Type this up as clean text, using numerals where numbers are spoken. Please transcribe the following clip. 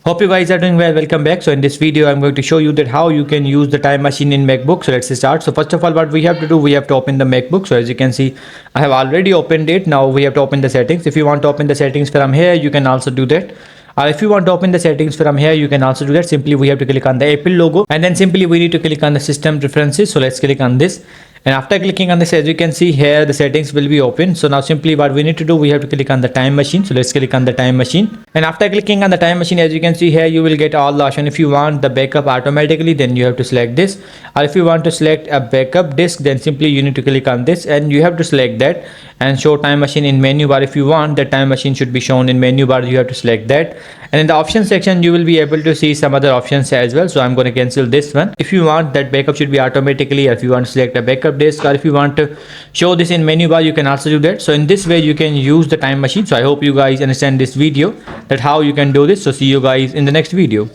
Hope you guys are doing well. Welcome back. So in this video I'm going to show you that how you can use the time machine in MacBook. So let's start. So first of all, what we have to do, we have to open the MacBook. So as you can see, I have already opened it. Now we have to open the settings. If you want to open the settings from here, you can also do that. If you want to open the settings from here, you can also do that. Simply we have to click on the Apple logo, and then simply we need to click on the system preferences. So let's click on this. And after clicking on this, as you can see here, the settings will be open. So now simply what we need to do, we have to click on the time machine. So let's click on the time machine. And after clicking on the time machine, as you can see here, you will get all the options. If you want the backup automatically, then you have to select this. Or if you want to select a backup disk, then simply you need to click on this and you have to select that and show time machine in menu bar. If you want the time machine should be shown in menu bar, you have to select that. And in the options section, you will be able to see some other options as well. So I'm going to cancel this one. If you want that backup should be automatically, or if you want to select a backup disk, or if you want to show this in menu bar, you can also do that. So in this way you can use the time machine. So I hope you guys understand this video, that how you can do this. So see you guys in the next video.